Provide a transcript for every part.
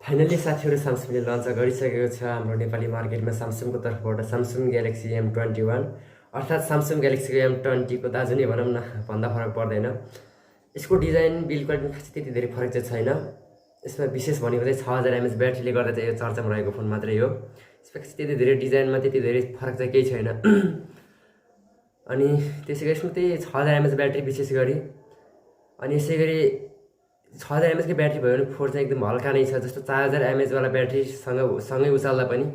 Finally साथीहरु Samsungले lunch गरिसकेको छ हाम्रो नेपाली मार्केटमा Samsungको तर्फबाट Samsung Galaxy M21 अर्थात Samsung Galaxy M20 को दाजु नै भनौं न भन्दा फरक पर्दैन। यसको डिजाइन बिल्ड क्वालिटी खासै त्यति धेरै फरक चाहिँ छैन। यसमा विशेष भनेको चाहिँ 6000 mAh ब्याट्रीले गर्दा चाहिँ यो चर्चामा रहेको फोन मात्रै हो। यसमा त्यति धेरै डिजाइनमा त्यति धेरै फरक चाहिँ केही छैन। अनि त्यसैगरी यसमा त्यही 6000 mAh ब्याट्री विशेष गरी अनि यसैगरी 6000 mAh को ब्याट्री भयो भने फोन चाहिँ एकदम हल्का नै छ। जस्तो 4000 mAh वाला ब्याट्री सँगै उचाल्दा पनि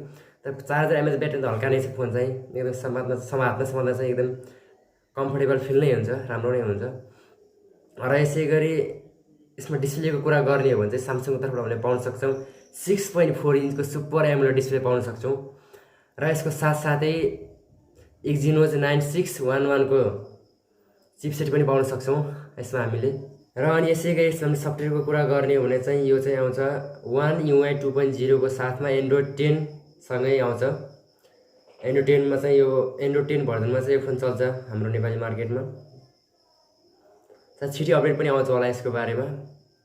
तर 4000 mAh ब्याट्री त हल्का नै छ। फोन चाहिँ एकदम समात्न चाहिँ एकदम कम्फर्टेबल फिल नै हुन्छ, राम्रो नै हुन्छ। र यसैगरी यसमा डिस्प्लेको कुरा गर्ने हो भने चाहिँ Samsungको तर्फबाट हामीले पाउन सक्छौं 6.4 इन्चको सुपर एमोलेड डिस्प्ले पाउन सक्छौं। र यसको साथसाथै Exynos 9611 को चिपसेट पनि पाउन सक्छौं यसमा हामीले। र अनि यसैगरी यसमा सफ्टवेयरको कुरा गर्ने हो भने चाहिँ यो चाहिँ आउँछ One UI 2.0 को साथमा Android 10 सँगै आउँछ। Android 10 मा चाहिँ यो Android 10 भर्जनमा चाहिँ यो फोन चल्छ हाम्रो नेपाली मार्केटमा। सायद छिटै अपडेट पनि आउँछ होला यसको बारेमा।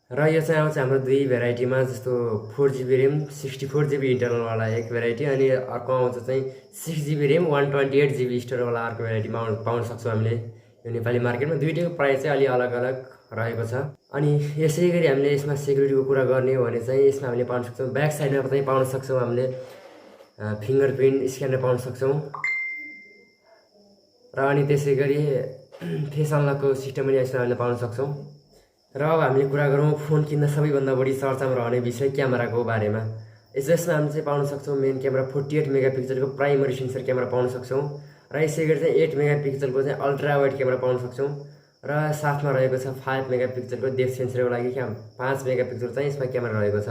र यो चाहिँ आउँछ हाम्रो दुई भेराइटीमा, जस्तो 4GB RAM 64GB इन्टरनल वाला एक भेराइटी अनि अर्को आउँछ चाहिँ 6GB RAM 128GB स्टोरेज वाला अर्को भेराइटीमा पाउन सक्छौं हामीले यो नेपाली मार्केटमा। दुईटैको प्राइस चाहिँ अलि अलग-अलग रहेको छ। अनि यसैगरी हामीले यसमा सेक्युरिटीको कुरा गर्ने हो भने चाहिँ यसमा हामीले पाउन सक्छौं ब्याक साइडमा पनि पाउन सक्छौं हामीले फिंगरप्रिन्ट स्क्यानर पाउन सक्छौं। र अनि त्यसैगरी फेस अनलकको सिस्टम पनि यसमा हामीले पाउन सक्छौं। र अब हामीले कुरा गरौँ फोन किन्दा सबैभन्दा बढी चर्चामा रहने विषय क्यामेराको बारेमा। यसमा हामीले चाहिँ पाउन सक्छौं मेन क्यामेरा 48 मेगापिक्सलको प्राइमरी सेन्सर क्यामेरा पाउन सक्छौं। र यसैगरी चाहिँ 8 मेगापिक्सलको चाहिँ अल्ट्रा वाइड क्यामेरा पाउन सक्छौं। र साथमा रहेको छ 5 मेगापिक्सलको डेप्थ सेन्सरको लागि 5 मेगापिक्सल चाहिँ यसमा क्यामेरा रहेको छ।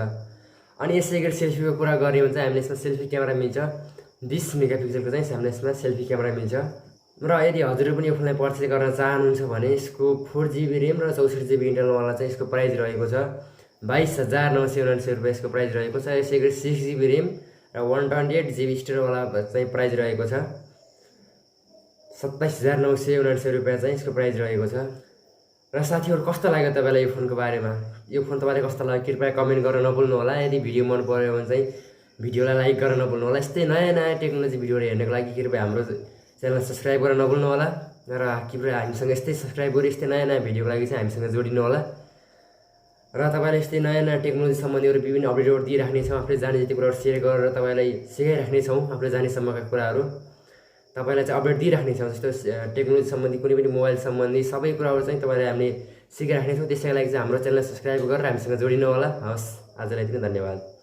अनि यसैगरी सेल्फीको कुरा गर्ने हो भने चाहिँ हामीले यसमा सेल्फी क्यामेरा मिल्छ 20 मेगापिक्सलको चाहिँ हामीले यसमा सेल्फी क्यामेरा मिल्छ। र यदि हजुरले पनि यो फोनलाई पर्चेज गर्न चाहनुहुन्छ भने यसको 4GB RAM र 64GB इन्टरनल वाला चाहिँ यसको प्राइस रहेको छ 22999 रुपैयाँ यसको प्राइस रहेको छ। यसैगरी 6GB RAM र 128GB स्टोरेज वाला चाहिँ प्राइस रहेको छ 27999 रुपैयाँ चाहिँ यसको प्राइस रहेको छ। र साथीहरु कस्तो लाग्यो तपाईलाई यो फोनको बारेमा? यो फोन तपाईलाई कस्तो लाग्यो कृपया कमेन्ट गर्न नभुल्नु होला। यदि भिडियो मन पर्यो भने चाहिँ भिडियोलाई लाइक गर्न नभुल्नु होला। यस्तै नयाँ टेक्नोलोजी भिडियोहरु हेर्नको लागि कृपया हाम्रो च्यानल सब्स्क्राइब गर्न नभुल्नु होला। र कृपया हामीसँग यस्तै सब्स्क्राइब गरी यस्तै नयाँ भिडियोको लागि चाहिँ हामीसँग जोडिनु होला। र तपाईलाई यस्तै नयाँ टेक्नोलोजी सम्बन्धीहरु विभिन्न अपडेटहरु दिइराख्ने छौं। आफूले जाने जति कुराहरु शेयर गरेर तपाईलाई सिकाइराख्ने छौं। आफूले जाने सम्मका कुराहरु तपाईलाई चाहिँ अपडेट दिइराख्ने छौं। जस्तो टेक्नोलोजी सम्बन्धी कुनै पनि मोबाइल सम्बन्धी सबै कुराहरु चाहिँ तपाईलाई हामीले सिकाइराख्ने छौं। त्यसैका लागि चाहिँ हाम्रो च्यानल सब्स्क्राइब गरेर हामीसँग जोडिनु होला। हवस्, आजलाई यति नै, धन्यवाद।